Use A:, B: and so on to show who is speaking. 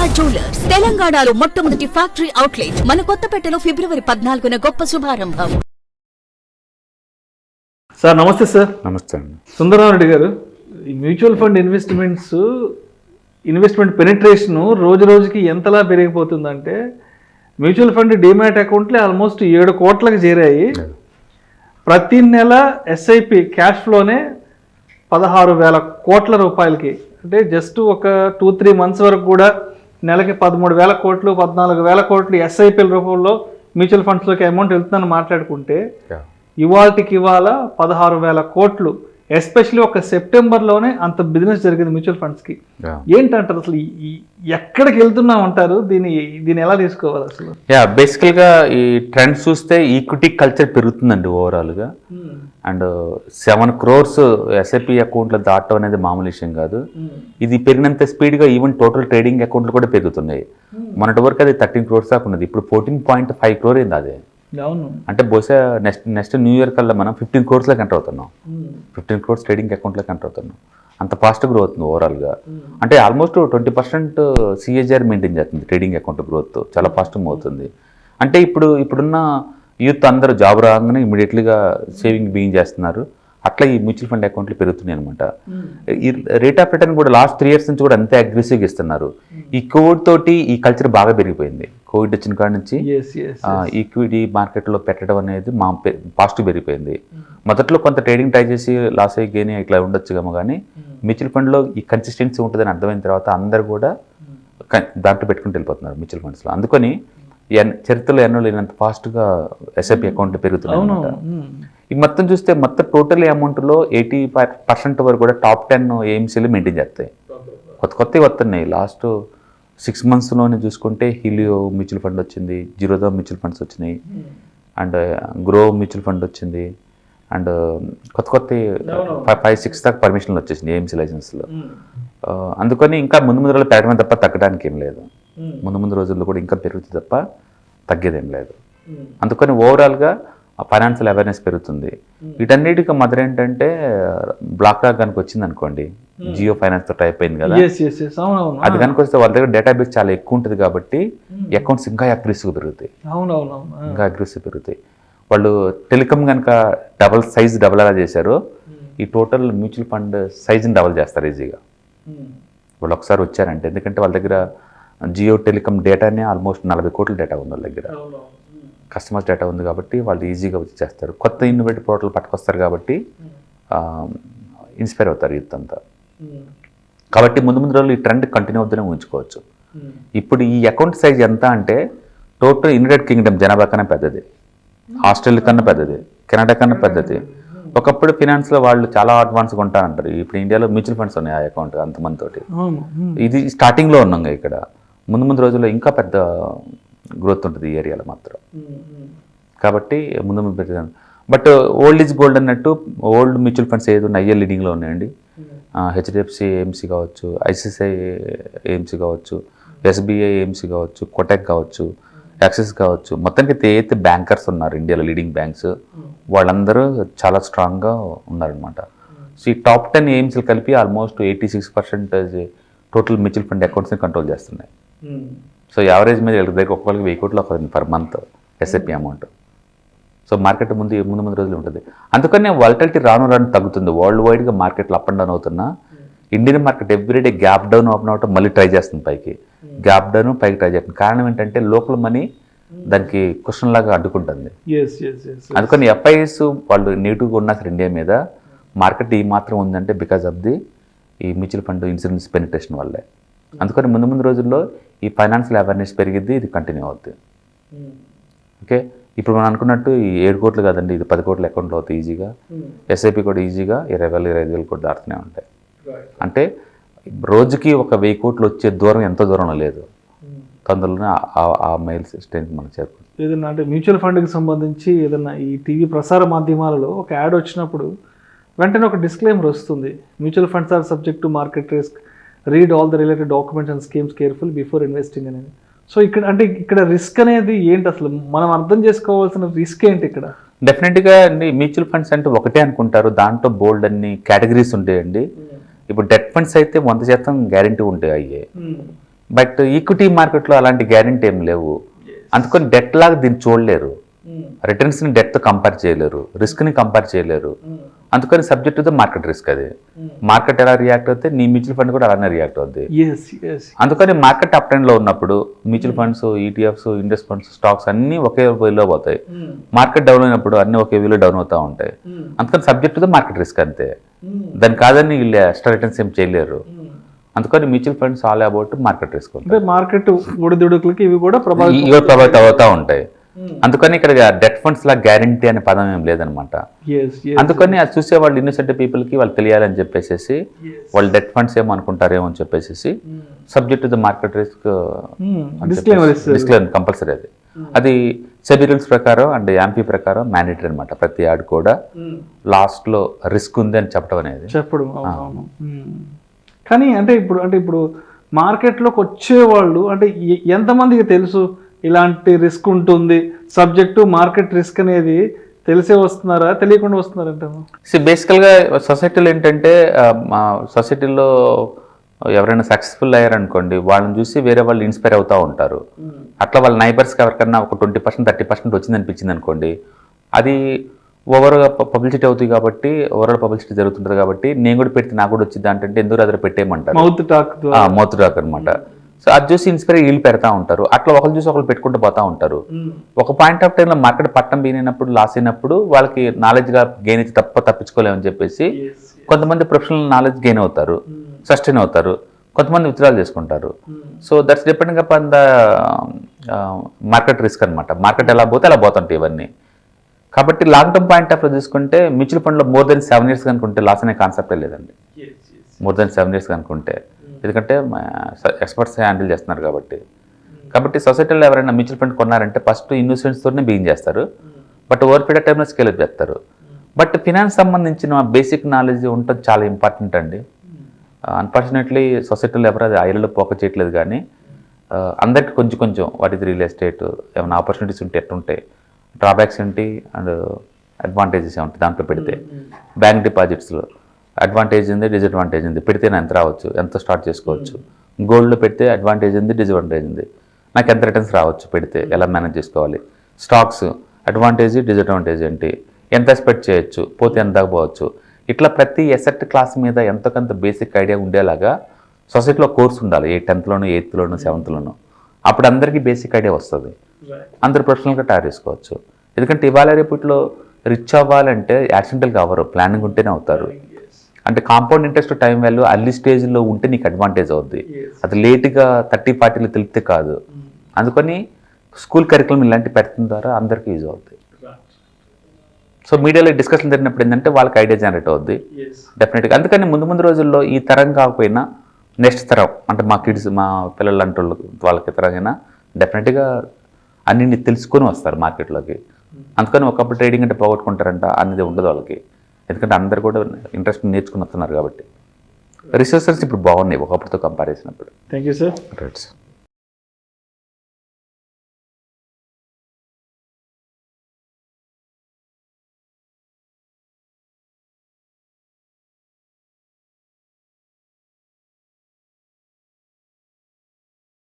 A: Durga jewellers తెలంగాణలో మొట్టమొదటి factory outlet మన కొత్తపేటలో ఫిబ్రవరి 14న గొప్ప శుభారంభం.
B: సార్ నమస్తే సార్.
C: నమస్తే అండి.
B: సుందరరామరెడ్డి గారు, ఈ మ్యూచువల్ ఫండ్ ఇన్వెస్ట్మెంట్ పెనిట్రేషన్ రోజు రోజుకి ఎంతలా పెరిగిపోతుందంటే మ్యూచువల్ ఫండ్ డిమాట్ అకౌంట్లే ఆల్మోస్ట్ 7 కోట్లకు చేరాయి. ప్రతి నెల ఎస్ఐపి క్యాష్ ఫ్లోనే 16,000 కోట్ల రూపాయలకి, అంటే జస్ట్ ఒక 2-3 మంత్స్ వరకు కూడా నెలకి 13,000 కోట్లు 14,000 కోట్లు ఎస్ఐపిల రూపంలో మ్యూచువల్ ఫండ్స్లోకి అమౌంట్ వెళ్తుందని మాట్లాడుకుంటే ఇవాళకి ఇవాళ 16,000 కోట్లు, ఎస్పెషల్లీ ఒక సెప్టెంబర్లోనే అంత బిజినెస్ జరిగింది మ్యూచువల్ ఫండ్స్కి. ఏంటంటారు అసలు, ఎక్కడికి వెళ్తున్నాం అంటారు? దీన్ని ఎలా తీసుకోవాలి అసలు?
C: బేసికల్గా ఈ ట్రెండ్ చూస్తే ఈక్విటీ కల్చర్ పెరుగుతుందండి ఓవరాల్గా. అండ్ 7 crores ఎస్ఐపి అకౌంట్లు దాటం అనేది మామూలు విషయం కాదు. ఇది పెరిగినంత స్పీడ్గా ఈవెన్ టోటల్ ట్రేడింగ్ అకౌంట్లు కూడా పెరుగుతున్నాయి. మొన్నటి వరకు అది 13 crores దాకా ఉన్నది, ఇప్పుడు 14.5 crore అయింది. అదే అంటే బహుశా నెక్స్ట్ న్యూ ఇయర్ కల్లా మనం 15 crores ఎంటర్ అవుతున్నాం. 15 crores ట్రేడింగ్ అకౌంట్లోకి ఎంటర్ అవుతున్నాం. అంత ఫాస్ట్ గ్రోత్ అవుతుంది ఓవరాల్గా. అంటే ఆల్మోస్ట్ 20% సిఏజీఆర్ మెయింటైన్ చేస్తుంది ట్రేడింగ్ అకౌంట్ గ్రోత్, చాలా ఫాస్ట్ అవుతుంది. అంటే ఇప్పుడున్న యూత్ అందరూ జాబ్ రాగానే ఇమీడియట్లీగా సేవింగ్ బిగిన్ చేస్తున్నారు. అట్లా ఈ మ్యూచువల్ ఫండ్ అకౌంట్లు పెరుగుతున్నాయి అనమాట. ఈ రేట్ ఆఫ్ రిటర్న్ కూడా లాస్ట్ 3 years నుంచి కూడా అంతే అగ్రెసివ్గా ఇస్తున్నారు. ఈ కోవిడ్ తోటి ఈ కల్చర్ బాగా పెరిగిపోయింది. కోవిడ్ వచ్చిన కాడ నుంచి ఈక్విటీ మార్కెట్లో పెట్టడం అనేది పాజిటివ్ పెరిగిపోయింది. మొదట్లో కొంత ట్రేడింగ్ ట్రై చేసి లాస్ అయ్యి గెయిన్ ఇట్లా ఉండొచ్చుగా, కానీ మ్యూచువల్ ఫండ్లో ఈ కన్సిస్టెన్సీ ఉంటుందని అర్థమైన తర్వాత అందరు కూడా దాంట్లో పెట్టుకుంటూ వెళ్ళిపోతున్నారు మ్యూచువల్ ఫండ్స్లో. అందుకని చరిత్రలో ఎన్నో లేనంత ఫాస్ట్గా ఎస్ఐపి అకౌంట్లు పెరుగుతున్నాయి. ఈ మొత్తం చూస్తే మొత్తం టోటల్ అమౌంట్లో 80% వరకు కూడా టాప్ 10 ఏఎంసీలు మెయింటైన్ చేస్తాయి. కొత్తవి వస్తున్నాయి. లాస్ట్ 6 monthsలోనే చూసుకుంటే హిలియో మ్యూచువల్ ఫండ్ వచ్చింది, జీరోదా మ్యూచువల్ ఫండ్స్ వచ్చినాయి, అండ్ గ్రో మ్యూచువల్ ఫండ్ వచ్చింది, అండ్ కొత్త 5-6 దాకా పర్మిషన్లు వచ్చేసింది ఏఎంసీ లైసెన్స్లో. అందుకని ఇంకా ముందు రోజుల్లో పెరగడం తప్ప తగ్గడానికి ఏం లేదు. ముందు రోజుల్లో కూడా ఇంకా పెరుగుతుంది తప్ప తగ్గేదేం లేదు. అందుకని ఓవరాల్గా ఫైనాన్షియల్ అవేర్నెస్ పెరుగుతుంది. వీటన్నిటికీ మదర్ ఏంటంటే బ్లాక్ రాక్ కనుక వచ్చింది అనుకోండి, జియో ఫైనాన్స్తో టైప్ అయింది కదా, అది కనుక వస్తే వాళ్ళ దగ్గర డేటాబేస్ చాలా ఎక్కువ ఉంటుంది కాబట్టి అకౌంట్స్ ఇంకా అగ్రెసివ్గా పెరుగుతాయి. వాళ్ళు టెలికామ్ కనుక డబల్ ఎలా చేశారో ఈ టోటల్ మ్యూచువల్ ఫండ్ సైజుని డబల్ చేస్తారు ఈజీగా వాళ్ళు ఒకసారి వచ్చారంటే. ఎందుకంటే వాళ్ళ దగ్గర జియో టెలికామ్ డేటానే ఆల్మోస్ట్ 40 కోట్ల డేటా ఉంది వాళ్ళ దగ్గర, కస్టమర్స్ డేటా ఉంది కాబట్టి వాళ్ళు ఈజీగా వచ్చి చేస్తారు. కొత్త ఇన్నోవేటివ్ పోర్టల్ పట్టుకొస్తారు కాబట్టి ఇన్స్పైర్ అవుతారు యూత్ అంతా. కాబట్టి ముందు రోజులు ఈ ట్రెండ్ కంటిన్యూ అవుతూనే ఉంచుకోవచ్చు. ఇప్పుడు ఈ అకౌంట్ సైజ్ ఎంత అంటే టోటల్ యునైటెడ్ కింగ్డమ్ జనాభా కన్నా పెద్దది, ఆస్ట్రేలియా కన్నా పెద్దది, కెనడా కన్నా పెద్దది. ఒకప్పుడు ఫినాన్స్లో వాళ్ళు చాలా అడ్వాన్స్గా ఉంటారంటారు. ఇప్పుడు ఇండియాలో మ్యూచువల్ ఫండ్స్ ఉన్నాయి ఆ అకౌంట్ అంతమంది తోటి. ఇది స్టార్టింగ్లో ఉన్నాం ఇక్కడ. ముందు రోజుల్లో ఇంకా పెద్ద గ్రోత్ ఉంటుంది ఈ ఏరియాలో మాత్రం. కాబట్టి ముందు పెద్దది. బట్ ఓల్డ్ ఈజ్ గోల్డ్ అన్నట్టు ఓల్డ్ మ్యూచువల్ ఫండ్స్ ఏది ఉన్నాయి అయ్యే లీడింగ్లో ఉన్నాయండి. హెచ్డిఎఫ్సి ఏఎంసీ కావచ్చు, ఐసిఐసిఐ ఏఎంసీ కావచ్చు, ఎస్బీఐ ఏఎంసీ కావచ్చు, కోటక్ కావచ్చు, యాక్సిస్ కావచ్చు. మొత్తానికి ఏదైతే బ్యాంకర్స్ ఉన్నారు ఇండియాలో లీడింగ్ బ్యాంక్స్ వాళ్ళందరూ చాలా స్ట్రాంగ్గా ఉన్నారనమాట. సో ఈ టాప్ 10 ఏఎంసీలు కలిపి ఆల్మోస్ట్ 86% టోటల్ మ్యూచువల్ ఫండ్ అకౌంట్స్ని కంట్రోల్ చేస్తున్నాయి. సో యావరేజ్ మీద దగ్గర ఒక్కొక్కరికి 1000 కోట్లు అవుతుంది per month SIP amount. So market ముందు రోజులు ఉంటుంది. అందుకని వాలటిలిటీ రాను తగ్గుతుంది. వరల్డ్ వైడ్గా మార్కెట్లు అప్ అండ్ డౌన్ అవుతున్నా Indian market everyday gap down open అవటం మళ్ళీ ట్రై చేస్తుంది పైకి, గ్యాప్ డౌన్ పైకి ట్రై చేస్తుంది. కారణం ఏంటంటే లోకల్ మనీ దానికి క్వశ్చన్ లాగా అడ్డుకుంటుంది. అందుకని ఎఫ్ఐఎస్ వాళ్ళు నెగిటివ్గా ఉన్నా సరే ఇండియా మీద మార్కెట్ ఈ మాత్రం ఉందంటే బికాజ్ ఆఫ్ ఈ మ్యూచువల్ ఫండ్ ఇన్సూరెన్స్ పెనిట్రేషన్ వల్లే. అందుకని ముందు రోజుల్లో ఈ ఫైనాన్షియల్ అవేర్నెస్ పెరిగిద్ది, ఇది కంటిన్యూ అవుతుంది. ఓకే, ఇప్పుడు మనం అనుకున్నట్టు ఈ 7 కోట్లు కాదండి, ఇది 10 కోట్ల అకౌంట్లో అవుతాయి ఈజీగా. ఎస్ఐపి కూడా ఈజీగా 20,000-25,000 కోట్లు దాటుతూనే ఉంటాయి. అంటే రోజుకి ఒక 1000 కోట్లు వచ్చే దూరం ఎంతో దూరంలో లేదు, తొందరలోనే ఆ మైల్ స్ట్రెంత్ మనకు చేరుకుంటుంది.
B: ఏదన్నా అంటే మ్యూచువల్ ఫండ్కి సంబంధించి ఏదన్నా ఈ టీవీ ప్రసార మాధ్యమాలలో ఒక యాడ్ వచ్చినప్పుడు వెంటనే ఒక డిస్క్లైమర్ వస్తుంది, mutual funds are subject to market risk, read all the related documents and schemes careful before investing అనేది. సో ఇక్కడ రిస్క్ అనేది ఏంటి అసలు, మనం అర్థం చేసుకోవాల్సిన రిస్క్ ఏంటి ఇక్కడ?
C: డెఫినెట్గా అండి మ్యూచువల్ ఫండ్స్ అంటే ఒకటే అనుకుంటారు, దాంట్లో బోల్డ్ అన్ని కేటగిరీస్ ఉంటాయండి. ఇప్పుడు డెట్ ఫండ్స్ అయితే 100% గ్యారంటీ ఉంటాయి అయ్యే. బట్ ఈక్విటీ మార్కెట్లో అలాంటి గ్యారెంటీ ఏం లేవు. అందుకని డెట్ లాగా దీన్ని చూడలేరు, రిటర్న్స్ని డెట్తో కంపేర్ చేయలేరు, రిస్క్ని కంపేర్ చేయలేరు. అందుకని subject to the market risk. అది మార్కెట్ ఎలా రియాక్ట్ అవుతే నీ మ్యూచువల్ ఫండ్ కూడా అలానే రియాక్ట్ అవుద్ది. అందుకని మార్కెట్ అప్ ట్రెండ్లో ఉన్నప్పుడు mutual funds, ETFs, index funds, stocks అన్నీ ఒకే వేలో పోతాయి. మార్కెట్ డౌన్ అయినప్పుడు అన్నీ ఒకే వేలో డౌన్ అవుతూ ఉంటాయి. అందుకని subject to the market risk అంతే. దాని కాదని వీళ్ళు ఎక్స్ట్రా రిటర్న్స్ ఏం చేయలేరు. అందుకని mutual funds all about market risk.
B: Market ఒడిదుడుకులకి ఇవి కూడా
C: ప్రభావితం అవుతూ ఉంటాయి. అందుకని ఇక్కడ డెట్ ఫండ్స్ లా గ్యారంటీ అనే పదం ఏం లేదనమాట. అందుకని అది చూసే వాళ్ళు ఇన్నోసెంట్ పీపుల్ కి వాళ్ళు తెలియాలని చెప్పేసి వాళ్ళు డెట్ ఫండ్స్ ఏమో అనుకుంటారేమో అని చెప్పేసి subject to the market risk disclaimer compulsory. అది సెబీ రూల్స్ ప్రకారం అండ్ యాంపీ ప్రకారం మ్యాండేటరీ అనమాట. ప్రతి యాడ్ కూడా లాస్ట్ లో రిస్క్ ఉంది అని చెప్పడం అనేది
B: కానీ అంటే ఇప్పుడు మార్కెట్లోకి వచ్చేవాళ్ళు అంటే ఎంతమందికి తెలుసు ఇలాంటి రిస్క్ ఉంటుంది, సబ్జెక్టు మార్కెట్ రిస్క్ అనేది తెలిసే వస్తున్నారా, తెలియకుండా వస్తున్నారంట?
C: బేసికల్గా సొసైటీలో ఏంటంటే సొసైటీలో ఎవరైనా సక్సెస్ఫుల్ అయ్యారనుకోండి, వాళ్ళని చూసి వేరే వాళ్ళు ఇన్స్పైర్ అవుతూ ఉంటారు. అట్లా వాళ్ళ నైబర్స్కి ఎవరికన్నా ఒక 20%, 30% వచ్చింది అనిపించింది అనుకోండి, అది ఓవర్గా పబ్లిసిటీ అవుతుంది కాబట్టి, ఓవరాల్ పబ్లిసిటీ జరుగుతుంటుంది కాబట్టి నేను కూడా పెడితే నాకు కూడా వచ్చింది అంటే ఎందుకు అదే పెట్టేయమంటారు. మౌత్ టాక్ అనమాట. సో అది చూసి ఇన్స్పైర్ వీళ్ళు పెడతా ఉంటారు. అట్లా ఒకరు చూసి ఒకరు పెట్టుకుంటూ పోతా ఉంటారు. ఒక పాయింట్ ఆఫ్ టైంలో మార్కెట్ పట్టం బీనైనప్పుడు, లాస్ అయినప్పుడు వాళ్ళకి నాలెడ్జ్గా గెయిన్ అయితే తప్పించుకోలేమని చెప్పేసి కొంతమంది ప్రొఫెషనల్ నాలెడ్జ్ గెయిన్ అవుతారు, సస్టైన్ అవుతారు, కొంతమంది విత్డ్రాల్ చేసుకుంటారు. So that's depending upon the market risk అనమాట. మార్కెట్ ఎలా పోతే అలా పోతుంటాయి ఇవన్నీ. కాబట్టి లాంగ్ టర్మ్ పాయింట్ ఆఫ్ లో చూసుకుంటే మ్యూచువల్ ఫండ్లో మోర్ దెన్ 7 years కనుకుంటే లాస్ అనే కాన్సెప్టే లేదండి. మోర్ దెన్ 7 years కనుకుంటే, ఎందుకంటే ఎక్స్పర్ట్స్ హ్యాండిల్ చేస్తున్నారు కాబట్టి సొసైటీలో ఎవరైనా మ్యూచువల్ ఫండ్ కొన్నారంటే ఫస్ట్ ఇన్వెస్ట్మెంట్స్తోనే బిగిన్ చేస్తారు. బట్ ఓవర్ పీరియడ్ టైంలో స్కేల్ అప్ చేస్తారు. బట్ ఫినాన్స్ సంబంధించిన బేసిక్ నాలెడ్జ్ ఉండటం చాలా ఇంపార్టెంట్ అండి. అన్ఫార్చునేట్లీ సొసైటీలో ఎవరు అది ఐరలో పోక చేయట్లేదు. కానీ అందరికీ కొంచెం వాట్ ఇది రియల్ ఎస్టేట్, ఏమైనా ఆపర్చునిటీస్ ఉంటే ఎట్టుంటాయి, డ్రాబ్యాక్స్ ఏంటి అండ్ అడ్వాంటేజెస్ ఏమిటి దాంట్లో పెడితే. బ్యాంక్ డిపాజిట్స్లో అడ్వాంటేజ్ ఉంది, డిసడ్వాంటేజ్ ఉంది. పెడితే నేను ఎంత రావచ్చు, ఎంత స్టార్ట్ చేసుకోవచ్చు. గోల్డ్లో పెడితే అడ్వాంటేజ్ ఉంది, డిసడ్వాంటేజ్ ఉంది. నాకు ఎంత రిటర్న్స్ రావచ్చు పెడితే, ఎలా మేనేజ్ చేసుకోవాలి. స్టాక్స్ అడ్వాంటేజ్, డిసడ్వాంటేజ్ ఏంటి, ఎంత ఎక్స్పెక్ట్ చేయొచ్చు, పోతే ఎంత పోవచ్చు. ఇట్లా ప్రతి ఎసెట్ క్లాస్ మీద ఎంతకంత బేసిక్ ఐడియా ఉండేలాగా సొసైటీలో కోర్స్ ఉండాలి. 10th, 8th, 7th. అప్పుడు అందరికీ బేసిక్ ఐడియా వస్తుంది. అందరు ప్రొఫెషనల్గా తయారు చేసుకోవచ్చు. ఎందుకంటే ఇవాళ రేపట్లో రిచ్ అవ్వాలంటే యాక్సిడెంటల్గా అవ్వరు, ప్లానింగ్ ఉంటేనే అవుతారు. అంటే compound interest time value early స్టేజ్లో ఉంటే నీకు అడ్వాంటేజ్ అవుద్ది. అది లేట్గా 30-40 తెలిపితే కాదు. అందుకని స్కూల్ కరికులం ఇలాంటి పెట్టడం ద్వారా అందరికీ యూజ్ అవుద్ది. సో మీడియాలో డిస్కషన్ జరిగినప్పుడు ఏంటంటే వాళ్ళకి ఐడియా జనరేట్ అవుద్ది డెఫినెట్గా. అందుకని ముందు రోజుల్లో ఈ తరం కాకపోయినా నెక్స్ట్ తరం అంటే మా కిడ్స్, మా పిల్లలు అంటే వాళ్ళకి తరంగా డెఫినెట్గా అన్నింటినీ తెలుసుకొని వస్తారు మార్కెట్లోకి. అందుకని ఒకప్పుడు ట్రేడింగ్ అంటే పోగొట్టుకుంటారంట అనేది ఉండదు వాళ్ళకి. ఎందుకంటే అందరు కూడా ఇంట్రెస్ట్ నేర్చుకుని వస్తున్నారు కాబట్టి. రిసోర్సెస్ ఇప్పుడు బాగున్నాయి ఒకప్పుడుతో కంపేర్ చేసినప్పుడు.
B: Thank you sir.
C: Right sir.